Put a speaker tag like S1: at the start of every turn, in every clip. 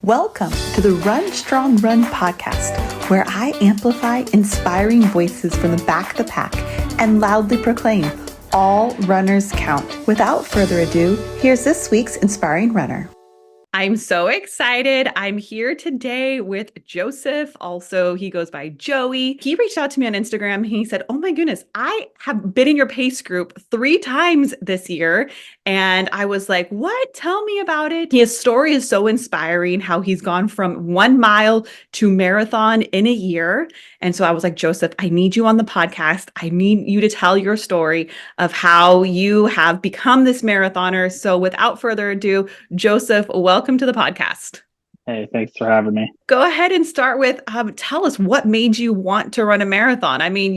S1: Welcome to the Run Strong Run podcast, where I amplify inspiring voices from the back of the pack and loudly proclaim all runners count. Without further ado, here's this week's inspiring runner. I'm so excited. I'm here today with Joseph. Also, he goes by Joey. He reached out to me on Instagram and he said, "Oh my goodness, I have been in your pace group 3 times this year." And I was like, "What? Tell me about it." His story is so inspiring, how he's gone from 1 mile to marathon in a year. And so I was like, "Joseph, I need you on the podcast. I need you to tell your story of how you have become this marathoner." So without further ado, Joseph, welcome to the podcast.
S2: Hey, thanks for having me.
S1: Go ahead and start with, tell us what made you want to run a marathon. I mean,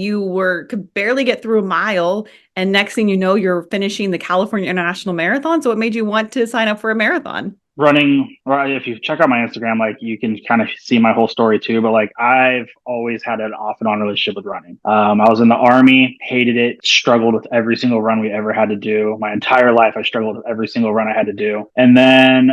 S1: could barely get through a mile, and next thing you know, you're finishing the California International Marathon. So what made you want to sign up for a marathon?
S2: Running, or if you check out my Instagram, you can kind of see my whole story too. But I've always had an off and on relationship with running. I was in the Army, hated it, struggled with every single run we ever had to do. My entire life, I struggled with every single run I had to do. And then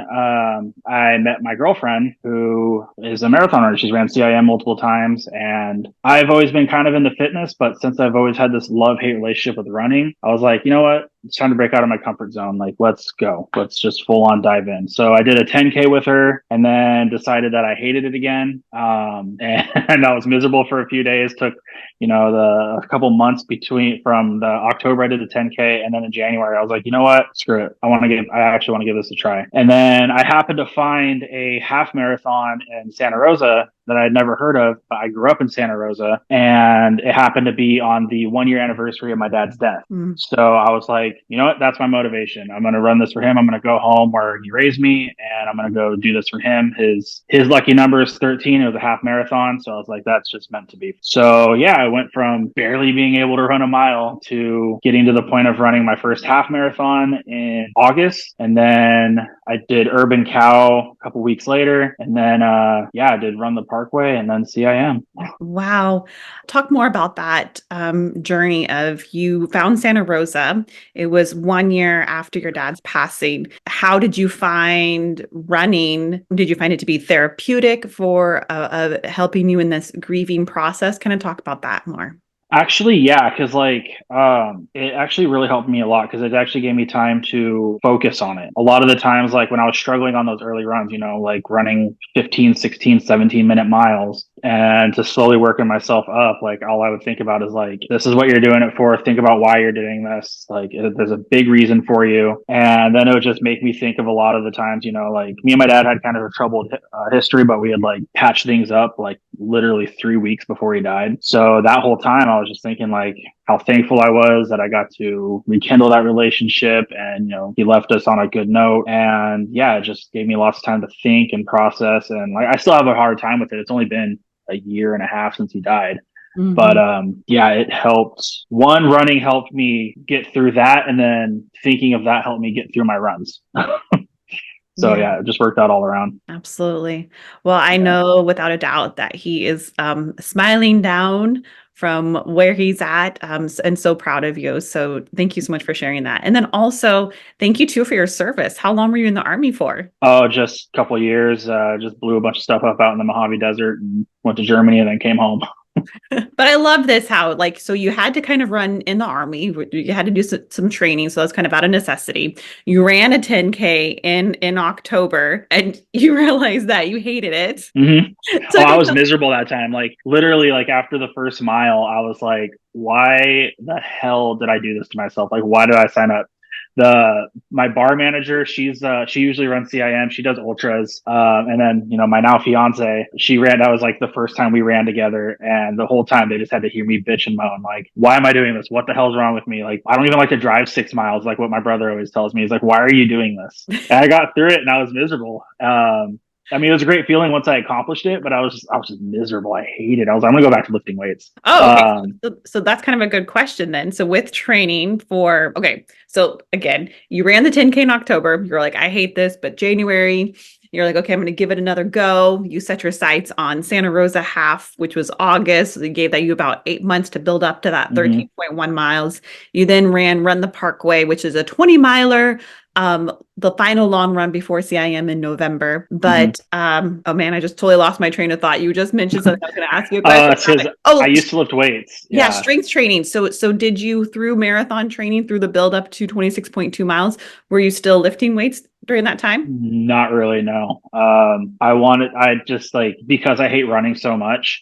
S2: I met my girlfriend, who is a marathon runner. She's ran CIM multiple times, and I've always been kind of into fitness. But since I've always had this love-hate relationship with running, I was like, you know what? It's time to break out of my comfort zone. Let's go. Let's just full on dive in. So I did a 10K with her and then decided that I hated it again. And I was miserable for a few days. Took, a couple months from the October I did the 10K, and then in January I was like, you know what? Screw it. I actually want to give this a try. And then I happened to find a half marathon in Santa Rosa that I had never heard of, but I grew up in Santa Rosa, and it happened to be on the 1-year anniversary of my dad's death. So I was like, you know what? That's my motivation. I'm going to run this for him. I'm going to go home where he raised me, and I'm going to go do this for him. His lucky number is 13. It was a half marathon. So I was like, that's just meant to be. So yeah, I went from barely being able to run a mile to getting to the point of running my first half marathon in August. And then I did Urban Cow a couple weeks later. And then, I did Run the Parkway and then CIM.
S1: Wow. Talk more about that journey of you found Santa Rosa. It was 1 year after your dad's passing. How did you find running? Did you find it to be therapeutic for helping you in this grieving process? Kind of talk about that more.
S2: Actually, yeah, because it actually really helped me a lot because it actually gave me time to focus on it. A lot of the times, when I was struggling on those early runs, running 15, 16, 17-minute miles, and to slowly working myself up, all I would think about is this is what you're doing it for. Think about why you're doing this. There's a big reason for you. And then it would just make me think of a lot of the times, me and my dad had kind of a troubled history, but we had patched things up literally 3 weeks before he died. So that whole time I was just thinking how thankful I was that I got to rekindle that relationship, and he left us on a good note. And yeah, it just gave me lots of time to think and process. And I still have a hard time with it. It's only been a year and a half since he died. Mm-hmm. But it helped. Running helped me get through that, and then thinking of that helped me get through my runs. So yeah, it just worked out all around.
S1: Absolutely. Well, I know without a doubt that he is smiling down from where he's at, and so proud of you. So thank you so much for sharing that. And then also thank you too for your service. How long were you in the Army for?
S2: Oh, just a couple of years. Just blew a bunch of stuff up out in the Mojave Desert and went to Germany and then came home.
S1: But I love this, how so you had to kind of run in the Army. You had to do some training. So that's kind of out of necessity. You ran a 10K in October, and you realized that you hated it.
S2: Mm-hmm. So I was miserable that time. Literally, after the first mile, I was like, why the hell did I do this to myself? Why did I sign up? My bar manager, she usually runs CIM. She does ultras. And then, my now fiance, that was the first time we ran together. And the whole time they just had to hear me bitch and moan. Why am I doing this? What the hell's wrong with me? I don't even like to drive 6 miles. What my brother always tells me. He's why are you doing this? And I got through it and I was miserable. It was a great feeling once I accomplished it, but I was just miserable. I hated it. I'm going to go back to lifting weights.
S1: Oh, okay. So that's kind of a good question then. So with training so again, you ran the 10K in October. You're I hate this, but January, you're okay, I'm going to give it another go. You set your sights on Santa Rosa half, which was August. So they gave you about 8 months to build up to that 13.1 miles. You then ran Run the Parkway, which is a 20 miler. the final long run before CIM in November.
S2: Mhm.
S1: But oh man, I just totally lost my train of thought. You just mentioned something. I was going to ask you a question
S2: It's
S1: about
S2: because
S1: it.
S2: I
S1: Oh,
S2: used to lift weights.
S1: yeah,
S2: Yeah.
S1: strength training. So did you, through marathon training, through the build up to 26.2 miles, were you still lifting weights during that time?
S2: Not really, no. I just like, because I hate running so much,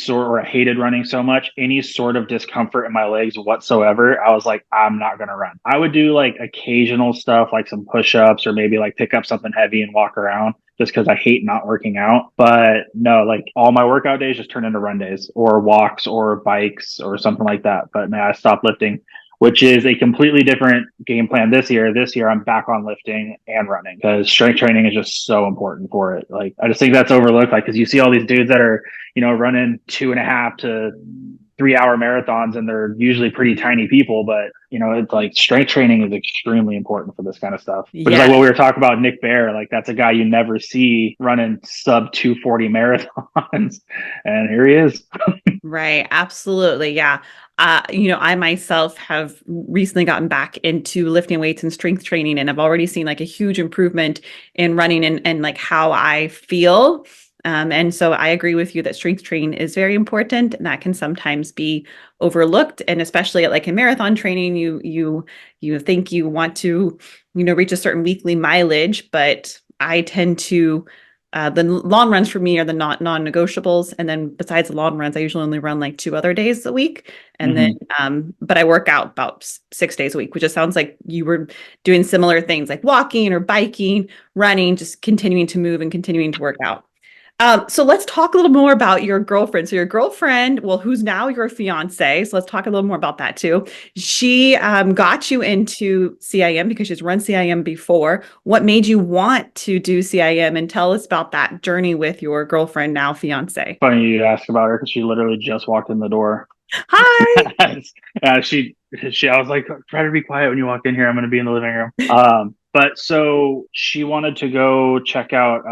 S2: or I hated running so much, any sort of discomfort in my legs whatsoever, I was like, I'm not going to run. I would do like occasional stuff, like some push ups or maybe like pick up something heavy and walk around just because I hate not working out. But no, like all my workout days just turn into run days or walks or bikes or something like that. But man, I stopped lifting, which is a completely different game plan this year. This year, I'm back on lifting and running because strength training is just so important for it. Like, I just think that's overlooked. Like, because you see all these dudes that are, running 2.5 to 3 hour marathons, and they're usually pretty tiny people. But it's like strength training is extremely important for this kind of stuff. Which is like
S1: Yeah.
S2: what we were talking about, Nick Bear. Like, that's a guy you never see running sub 240 marathons, and here he is.
S1: Right. Absolutely. Yeah. I myself have recently gotten back into lifting weights and strength training, and I've already seen like a huge improvement in running and like how I feel. And so I agree with you that strength training is very important, and that can sometimes be overlooked. And especially like in marathon training, you think you want to, reach a certain weekly mileage, but I tend to the long runs for me are the non-negotiables. And then besides the long runs, I usually only run like 2 other days a week. And then,
S2: Mm-hmm.
S1: but I work out about 6 days a week, which just sounds like you were doing similar things like walking or biking, running, just continuing to move and continuing to work out. So let's talk a little more about your girlfriend. So your girlfriend, well, who's now your fiance. So let's talk a little more about that too. She got you into CIM because she's run CIM before. What made you want to do CIM? And tell us about that journey with your girlfriend, now fiance.
S2: Funny you ask about her because she literally just walked in the door.
S1: Hi.
S2: I was like, try to be quiet when you walk in here. I'm going to be in the living room. But so she wanted to go check out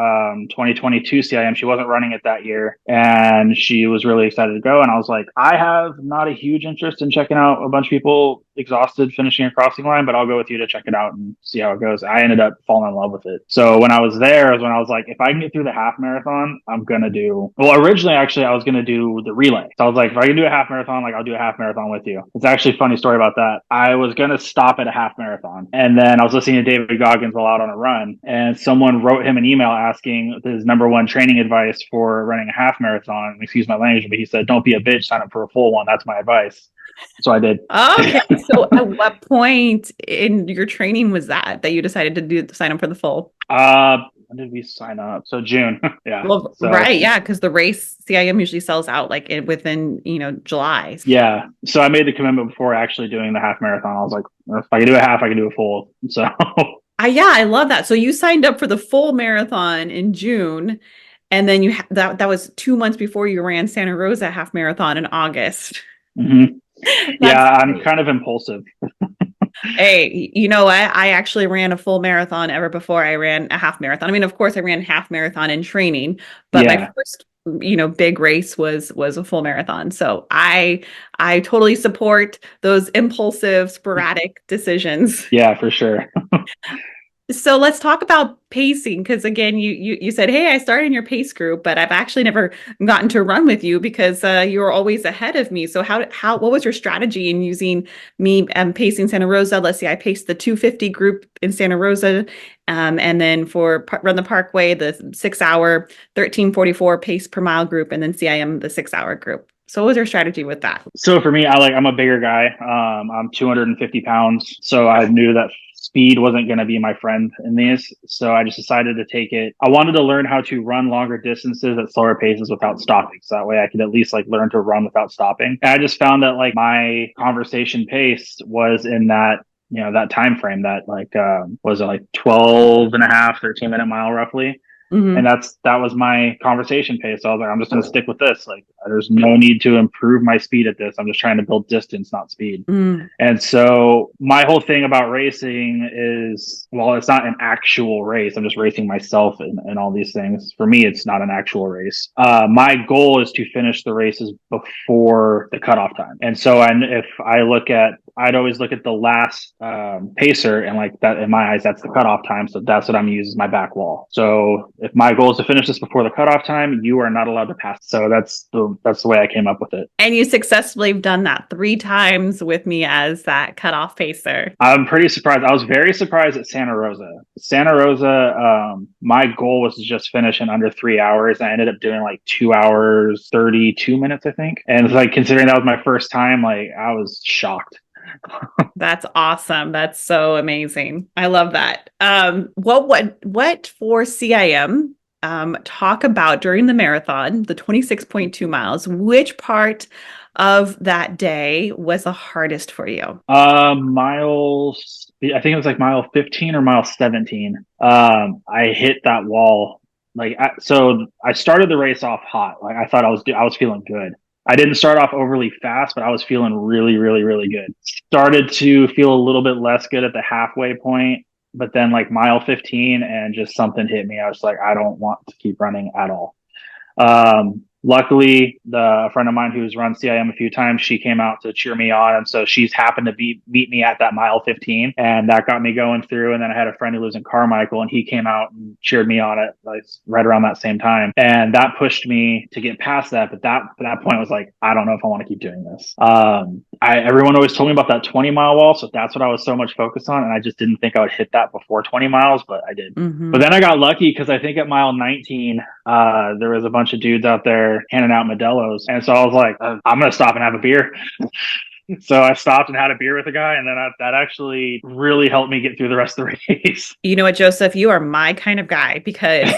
S2: 2022 CIM. She wasn't running it that year, and she was really excited to go. And I was like, I have not a huge interest in checking out a bunch of people exhausted finishing a crossing line, but I'll go with you to check it out and see how it goes. I ended up falling in love with it. So when I was there is when I was like, if I can get through the half marathon, I'm gonna do. Well, originally, actually, I was gonna do the relay. So I was like, if I can do a half marathon, like I'll do a half marathon with you. It's actually a funny story about that. I was gonna stop at a half marathon, and then I was listening to David Goggins while out on a run, and someone wrote him an email asking his number one training advice for running a half marathon. Excuse my language, but he said, "Don't be a bitch. Sign up for a full one. That's my advice." So I did.
S1: Okay. So at what point in your training was that you decided to sign up for the full?
S2: When did we sign up? So June. Yeah.
S1: Well,
S2: So
S1: right, yeah, because the race CIM usually sells out like within July.
S2: yeah. So I made the commitment before actually doing the half marathon. I was like, if I can do a half, I can do a full. So
S1: Yeah, I love that. So you signed up for the full marathon in June, and then that was 2 months before you ran Santa Rosa half marathon in August.
S2: mhm. Yeah,
S1: That's
S2: I'm
S1: great.
S2: kind of impulsive.
S1: Hey, you know what? I actually ran a full marathon ever before I ran a half marathon. I mean, of course, I ran half marathon in training, but my
S2: Yeah.
S1: first, big race was a full marathon. So I totally support those impulsive, sporadic decisions.
S2: Yeah, for sure.
S1: So let's talk about pacing, because again, you said, "Hey, I started in your pace group, but I've actually never gotten to run with you because you were always ahead of me." So what was your strategy in using me pacing Santa Rosa? Let's see, I paced the 250 group in Santa Rosa, and then for Run the Parkway, the 6 hour 13:44 pace per mile group, and then CIM the 6 hour group. So what was your strategy with that?
S2: So for me, I'm a bigger guy. I'm 250 pounds. So I knew that speed wasn't going to be my friend in these. So I just decided to take it. I wanted to learn how to run longer distances at slower paces without stopping. So that way I could at least like learn to run without stopping. And I just found that like my conversation pace was in that that time frame, that like was it like 12 and a half, 13-minute mile roughly. And
S1: Hmm.
S2: that was my conversation pace. So I was like, I'm just going to stick with this. Like, there's no need to improve my speed at this. I'm just trying to build distance, not speed.
S1: Mm.
S2: And so my whole thing about racing is, well, it's not an actual race. I'm just racing myself and all these things. For me, it's not an actual race. My goal is to finish the races before the cutoff time. And so if I look at I'd always look at the last pacer, and like that, in my eyes, that's the cutoff time. So that's what I'm using as my back wall. So if my goal is to finish this before the cutoff time, you are not allowed to pass. So that's the way I came up with it.
S1: And you successfully have done that 3 times with me as that cutoff pacer.
S2: I'm pretty surprised. I was very surprised at Santa Rosa. Santa Rosa, my goal was to just finish in under 3 hours. I ended up doing like 2 hours, 32 minutes, I think. And it's like, considering that was my first time, like I was shocked.
S1: That's awesome. That's so amazing. I love that. What for CIM? Talk about during the marathon, the 26.2 miles, which part of that day was the hardest for you?
S2: Miles, I think it was like mile 15 or mile 17. I hit that wall. So I started the race off hot. Like I thought I was feeling good. I didn't start off overly fast, but I was feeling really, really, really good. Started to feel a little bit less good at the halfway point, but then like mile 15 and just something hit me. I was like, I don't want to keep running at all. Luckily, a friend of mine who's run CIM a few times, she came out to cheer me on. And so she's happened to meet me at that mile 15. And that got me going through. And then I had a friend who lives in Carmichael, and he came out and cheered me on it like right around that same time. And that pushed me to get past that. But that point was like, I don't know if I want to keep doing this. Everyone always told me about that 20-mile wall. So that's what I was so much focused on. And I just didn't think I would hit that before 20 miles, but I did.
S1: Mm-hmm.
S2: But then I got lucky because I think at mile 19, there was a bunch of dudes out there handing out Modelo's. And so I was like, I'm going to stop and have a beer. So I stopped and had a beer with a guy, and then that actually really helped me get through the rest of the race.
S1: You know what, Joseph, you are my kind of guy, because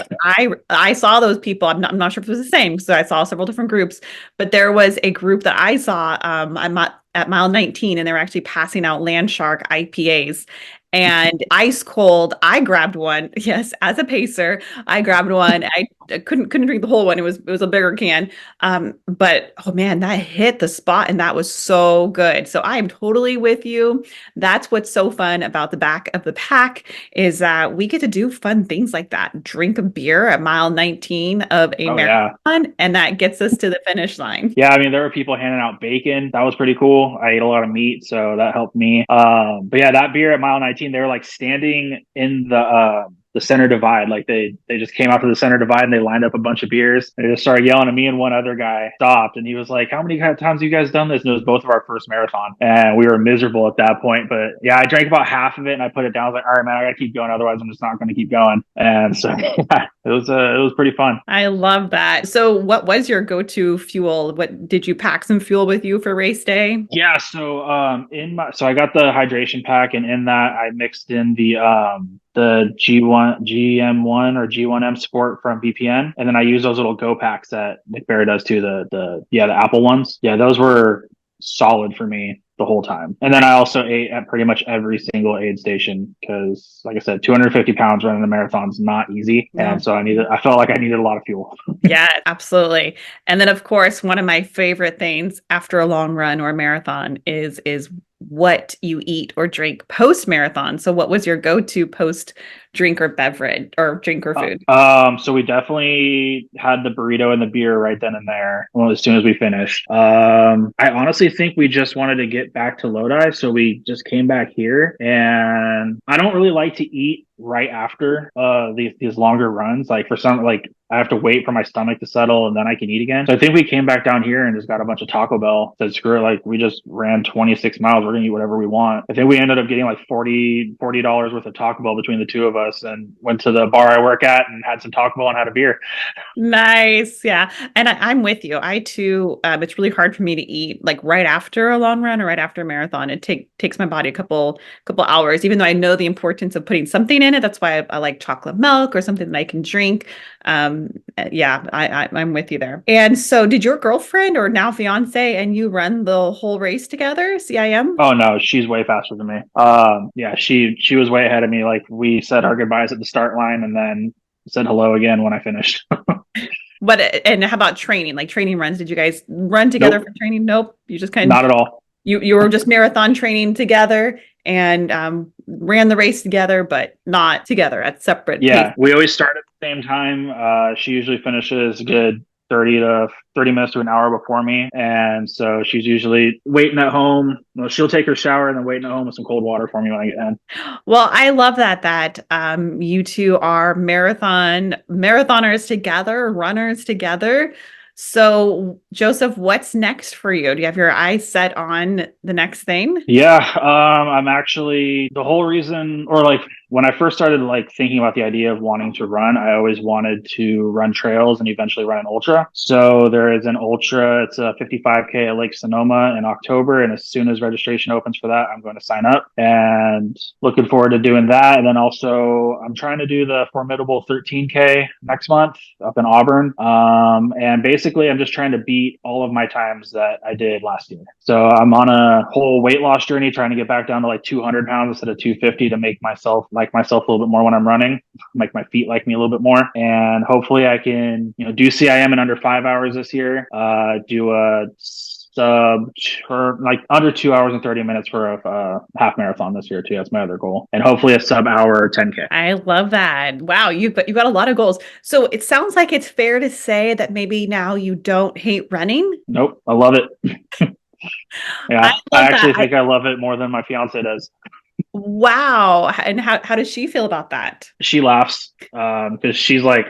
S1: I saw those people. I'm not sure if it was the same, so I saw several different groups, but there was a group that I saw at mile 19, and they were actually passing out Land Shark IPAs. And ice cold, I grabbed one. Yes, as a pacer, I grabbed one. I couldn't drink the whole one. It was a bigger can. But oh man, that hit the spot, and that was so good. So I am totally with you. That's what's so fun about the back of the pack, is that we get to do fun things like that. Drink a beer at mile 19 of a marathon, and that gets us to the finish line.
S2: Yeah, I mean, there were people handing out bacon. That was pretty cool. I ate a lot of meat, so that helped me. But yeah, that beer at mile 19, they were like standing in the center divide. Like they just came out to the center divide and they lined up a bunch of beers. They just started yelling at me, and one other guy stopped, and he was like, how many times have you guys done this? And it was both of our first marathon, and we were miserable at that point. But yeah, I drank about half of it and I put it down. I was like, all right, man, I gotta keep going, otherwise I'm just not going to keep going. And so yeah, it was pretty fun.
S1: I love that. So what was your go-to fuel? What did you pack some fuel with you for race day?
S2: Yeah, so so I got the hydration pack, and in that I mixed in the GM1 or G1M Sport from BPN, and then I use those little Go packs that Nick Barra does too. The Apple ones. Yeah, those were solid for me the whole time. And then I also ate at pretty much every single aid station, because like I said, 250 pounds running a marathon is not easy. No. And so I felt like I needed a lot of fuel.
S1: Yeah, absolutely. And then of course, one of my favorite things after a long run or a marathon is what you eat or drink post marathon. So what was your go-to post drink or beverage or drink or food?
S2: So we definitely had the burrito and the beer right then and there. Well, as soon as we finished. I honestly think we just wanted to get back to Lodi, so we just came back here. And I don't really like to eat right after these longer runs. Like for some, like I have to wait for my stomach to settle and then I can eat again. So I think we came back down here and just got a bunch of Taco Bell. Said screw it, like we just ran 26 miles. We're gonna eat whatever we want. I think we ended up getting like $40 worth of Taco Bell between the two of us, and went to the bar I work at and had some Taco Bell and had a beer.
S1: Nice. Yeah. And I'm with you. I too, it's really hard for me to eat like right after a long run or right after a marathon. It takes my body a couple hours, even though I know the importance of putting something in it. That's why I like chocolate milk or something that I can drink. Yeah, I'm with you there. And so did your girlfriend or now fiance and you run the whole race together, CIM?
S2: Oh no, she's way faster than me. Yeah, she was way ahead of me. Like we said our goodbyes at the start line and then said hello again when I finished.
S1: And how about training? Like training runs, did you guys run together for training? Nope. You just kind of
S2: not at all.
S1: You were just marathon training together and ran the race together, but not together at separate.
S2: Yeah, pace. We always start at the same time. She usually finishes a good 30 minutes to an hour before me. And so she's usually waiting at home. Well, she'll take her shower and then waiting at home with some cold water for me when I get in.
S1: Well, I love that you two are marathoners together, runners together. So, Joseph, what's next for you? Do you have your eyes set on the next thing?
S2: Yeah, I'm actually the whole reason, or like when I first started like thinking about the idea of wanting to run, I always wanted to run trails and eventually run an ultra. So there is an ultra, it's a 55K at Lake Sonoma in October. And as soon as registration opens for that, I'm going to sign up and looking forward to doing that. And then also I'm trying to do the formidable 13K next month up in Auburn. And basically I'm just trying to beat all of my times that I did last year. So I'm on a whole weight loss journey, trying to get back down to like 200 pounds instead of 250 to make myself like myself a little bit more when I'm running, make my feet like me a little bit more. And hopefully I can, do CIM in under 5 hours this year, do a sub or like under 2 hours and 30 minutes for a half marathon this year too. That's my other goal. And hopefully a sub hour 10K.
S1: I love that. Wow, you've got a lot of goals. So it sounds like it's fair to say that maybe now you don't hate running.
S2: Nope, I love it. Yeah, I actually think I love it more than my fiance does.
S1: Wow. And how does she feel about that?
S2: She laughs because she's like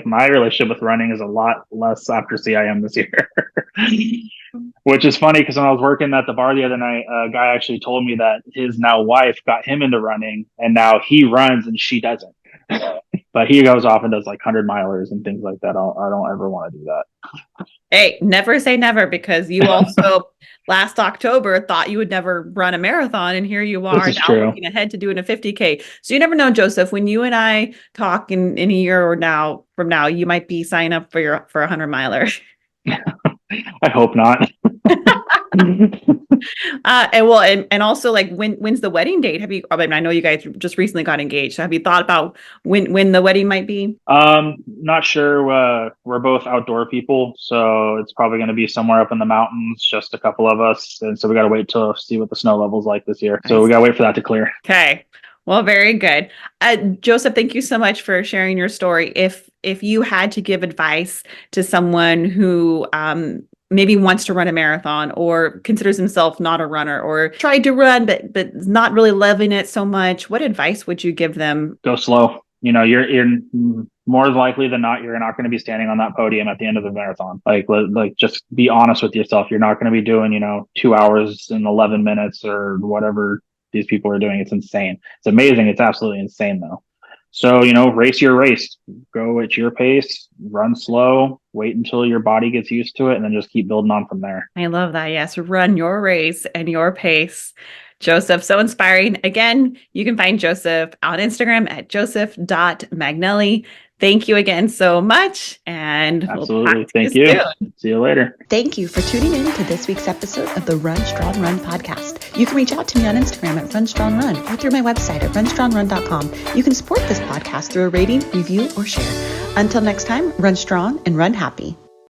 S2: my relationship with running is a lot less after CIM this year. Which is funny because when I was working at the bar the other night, a guy actually told me that his now wife got him into running and now he runs and she doesn't. But he goes off and does like 100 milers and things like that. I don't ever want to do that.
S1: Hey, never say never, because you also last October thought you would never run a marathon, and here you are now looking ahead to doing a 50K. So you never know, Joseph, when you and I talk in a year or from now, you might be signing up for a 100 miler.
S2: I hope not.
S1: And also, like, when's the wedding date? I know you guys just recently got engaged. So have you thought about when the wedding might be?
S2: Not sure. We're both outdoor people, so it's probably going to be somewhere up in the mountains, just a couple of us. And so we got to wait to see what the snow level's like this year. So we got to wait for that to clear.
S1: Okay. Well, very good. Joseph, thank you so much for sharing your story. If you had to give advice to someone who maybe wants to run a marathon or considers himself not a runner or tried to run but is not really loving it so much, what advice would you give them?
S2: Go slow. You're more likely than not, you're not going to be standing on that podium at the end of the marathon. Like just be honest with yourself. You're not going to be doing, 2 hours and 11 minutes or whatever these people are doing. It's insane. It's amazing. It's absolutely insane though. So, race your race, go at your pace, run slow, wait until your body gets used to it, and then just keep building on from there.
S1: I love that. Yes. Run your race and your pace. Joseph, so inspiring. Again, you can find Joseph on Instagram at joseph.magnelli. Thank you again so much. And
S2: absolutely. Thank you. Soon. See you later.
S1: Thank you for tuning in to this week's episode of the Run Strong Run podcast. You can reach out to me on Instagram at Run Strong Run or through my website at runstrongrun.com. You can support this podcast through a rating, review, or share. Until next time, run strong and run happy.